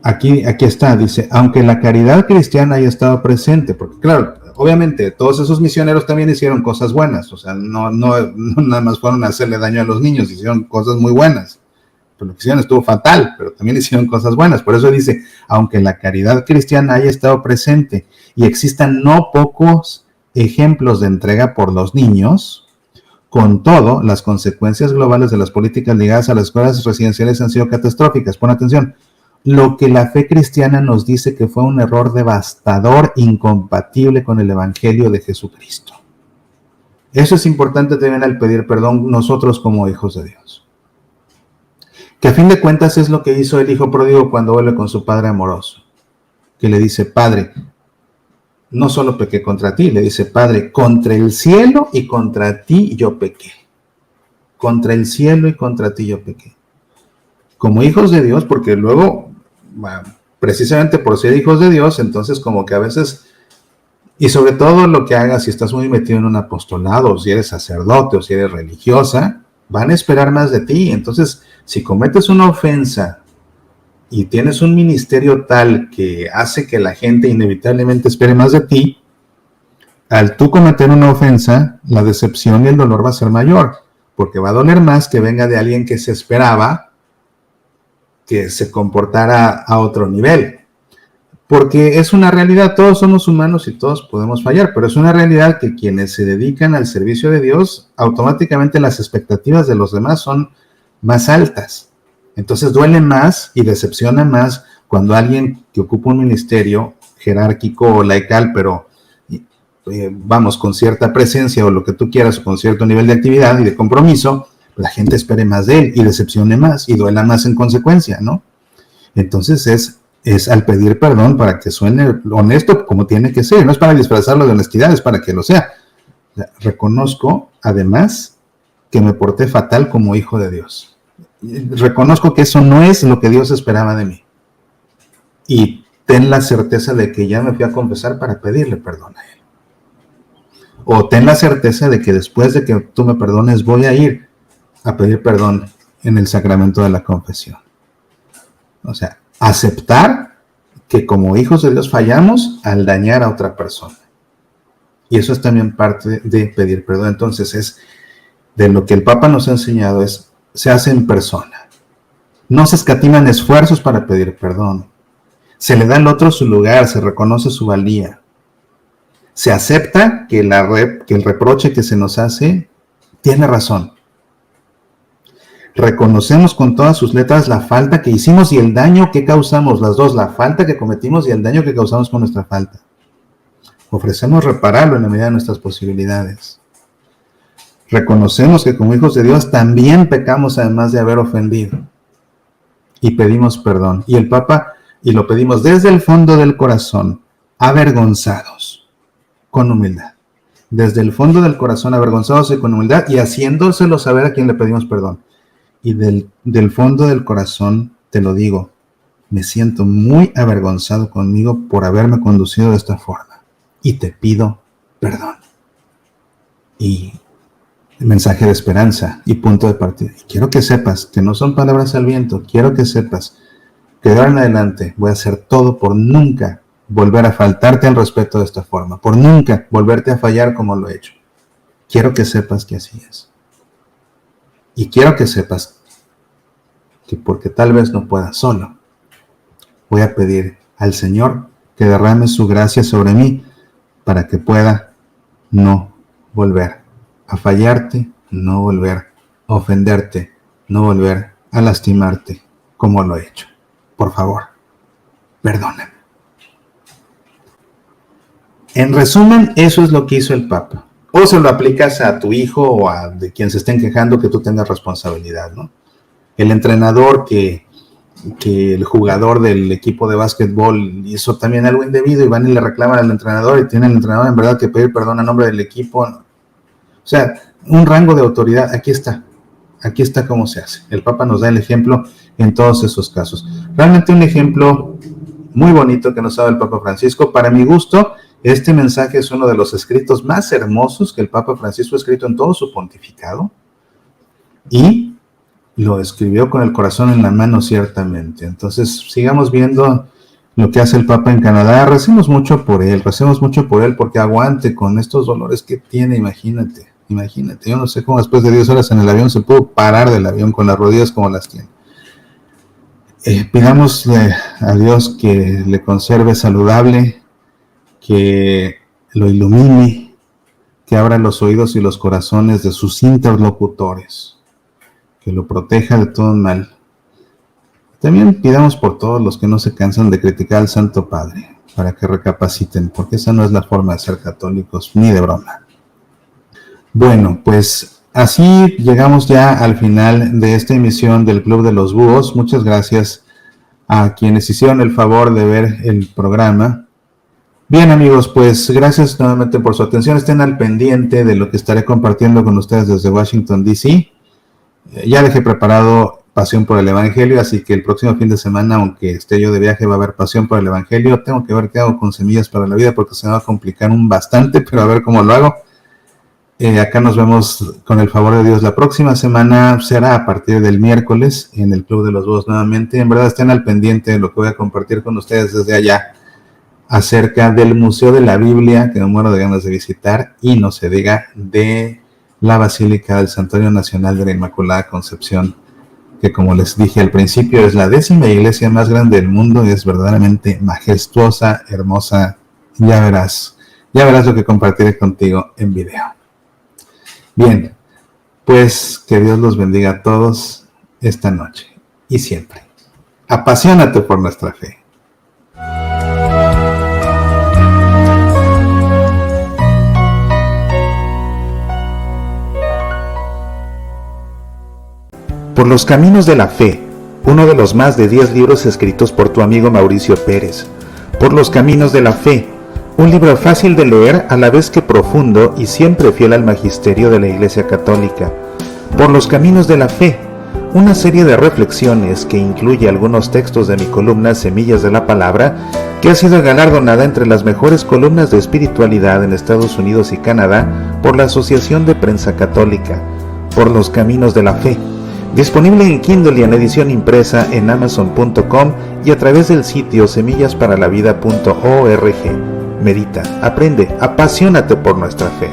Aquí está, dice, aunque la caridad cristiana haya estado presente, porque claro, obviamente todos esos misioneros también hicieron cosas buenas, o sea, no nada más fueron a hacerle daño a los niños, hicieron cosas muy buenas, pero lo que hicieron estuvo fatal, pero también hicieron cosas buenas, por eso dice, aunque la caridad cristiana haya estado presente y existan no pocos ejemplos de entrega por los niños, con todo, las consecuencias globales de las políticas ligadas a las escuelas residenciales han sido catastróficas. Pon atención. Lo que la fe cristiana nos dice que fue un error devastador, incompatible con el Evangelio de Jesucristo. Eso es importante también al pedir perdón nosotros como hijos de Dios. Que a fin de cuentas es lo que hizo el hijo pródigo cuando vuelve con su padre amoroso. Que le dice, Padre, no solo pequé contra ti, le dice, Padre, contra el cielo y contra ti yo pequé. Contra el cielo y contra ti yo pequé. Como hijos de Dios, porque luego, bueno, precisamente por ser hijos de Dios, entonces como que a veces, y sobre todo lo que hagas si estás muy metido en un apostolado, o si eres sacerdote, o si eres religiosa, van a esperar más de ti. Entonces, si cometes una ofensa y tienes un ministerio tal que hace que la gente inevitablemente espere más de ti, al tú cometer una ofensa, la decepción y el dolor va a ser mayor, porque va a doler más que venga de alguien que se esperaba que se comportara a otro nivel. Porque es una realidad, todos somos humanos y todos podemos fallar, pero es una realidad que quienes se dedican al servicio de Dios, automáticamente las expectativas de los demás son más altas. Entonces duele más y decepciona más cuando alguien que ocupa un ministerio jerárquico o laical, pero vamos, con cierta presencia o lo que tú quieras, o con cierto nivel de actividad y de compromiso, la gente espere más de él y decepcione más y duela más en consecuencia, ¿no? Entonces es al pedir perdón para que suene honesto como tiene que ser, no es para disfrazarlo de honestidad, es para que lo sea. O sea, reconozco, además, que me porté fatal como hijo de Dios. Reconozco que eso no es lo que Dios esperaba de mí. Y ten la certeza de que ya me fui a confesar para pedirle perdón a Él. O ten la certeza de que después de que tú me perdones voy a ir a pedir perdón en el sacramento de la confesión. O sea, aceptar que como hijos de Dios fallamos al dañar a otra persona. Y eso es también parte de pedir perdón. Entonces es de lo que el Papa nos ha enseñado se hace en persona. No se escatiman esfuerzos para pedir perdón. Se le da al otro su lugar, se reconoce su valía. Se acepta que el reproche que se nos hace tiene razón. Reconocemos con todas sus letras la falta que hicimos y el daño que causamos, las dos, la falta que cometimos y el daño que causamos con nuestra falta. Ofrecemos repararlo en la medida de nuestras posibilidades. Reconocemos que como hijos de Dios también pecamos además de haber ofendido. Y pedimos perdón. Y el Papa, y lo pedimos desde el fondo del corazón, avergonzados, con humildad. Desde el fondo del corazón, avergonzados y con humildad, y haciéndoselo saber a quien le pedimos perdón. Y del fondo del corazón, te lo digo, me siento muy avergonzado conmigo por haberme conducido de esta forma. Y te pido perdón. Y mensaje de esperanza y punto de partida. Y quiero que sepas que no son palabras al viento. Quiero que sepas que de ahora en adelante voy a hacer todo por nunca volver a faltarte al respeto de esta forma. Por nunca volverte a fallar como lo he hecho. Quiero que sepas que así es. Y quiero que sepas que porque tal vez no pueda solo, voy a pedir al Señor que derrame su gracia sobre mí para que pueda no volver a fallarte, no volver a ofenderte, no volver a lastimarte como lo he hecho. Por favor, perdóname. En resumen, eso es lo que hizo el Papa. O se lo aplicas a tu hijo o a de quien se estén quejando que tú tengas responsabilidad, ¿no? El entrenador que que el jugador del equipo de básquetbol hizo también algo indebido y van y le reclaman al entrenador y tiene el entrenador en verdad que pedir perdón a nombre del equipo. O sea, un rango de autoridad, aquí está cómo se hace. El Papa nos da el ejemplo en todos esos casos. Realmente un ejemplo muy bonito que nos ha dado el Papa Francisco. Para mi gusto, este mensaje es uno de los escritos más hermosos que el Papa Francisco ha escrito en todo su pontificado y lo escribió con el corazón en la mano ciertamente. Entonces, sigamos viendo lo que hace el Papa en Canadá. Recemos mucho por él porque aguante con estos dolores que tiene, imagínate, yo no sé cómo después de 10 horas en el avión se pudo parar del avión con las rodillas como las tiene. Pidámosle a Dios que le conserve saludable, que lo ilumine, que abra los oídos y los corazones de sus interlocutores, que lo proteja de todo mal. También pidamos por todos los que no se cansan de criticar al Santo Padre, para que recapaciten, porque esa no es la forma de ser católicos, ni de broma. Bueno, pues así llegamos ya al final de esta emisión del Club de los Búhos. Muchas gracias a quienes hicieron el favor de ver el programa. Bien, amigos, pues gracias nuevamente por su atención. Estén al pendiente de lo que estaré compartiendo con ustedes desde Washington, D.C. Ya dejé preparado Pasión por el Evangelio, así que el próximo fin de semana, aunque esté yo de viaje, va a haber Pasión por el Evangelio. Tengo que ver qué hago con Semillas para la Vida porque se me va a complicar bastante, pero a ver cómo lo hago. Acá nos vemos con el favor de Dios la próxima semana. Será a partir del miércoles en el Club de los Búhos nuevamente. En verdad estén al pendiente de lo que voy a compartir con ustedes desde allá acerca del Museo de la Biblia, que me muero de ganas de visitar, y no se diga de la Basílica del Santuario Nacional de la Inmaculada Concepción, que como les dije al principio es la 10ª iglesia más grande del mundo y es verdaderamente majestuosa, hermosa. Ya verás lo que compartiré contigo en video. Bien, pues que Dios los bendiga a todos esta noche y siempre. Apasionate por nuestra fe. Por los caminos de la fe, uno de los más de 10 libros escritos por tu amigo Mauricio Pérez. Por los caminos de la fe, un libro fácil de leer a la vez que profundo y siempre fiel al magisterio de la Iglesia Católica. Por los caminos de la fe, una serie de reflexiones que incluye algunos textos de mi columna Semillas de la Palabra, que ha sido galardonada entre las mejores columnas de espiritualidad en Estados Unidos y Canadá por la Asociación de Prensa Católica. Por los caminos de la fe, disponible en Kindle y en edición impresa en Amazon.com y a través del sitio semillasparalavida.org. Medita, aprende, apasionate por nuestra fe.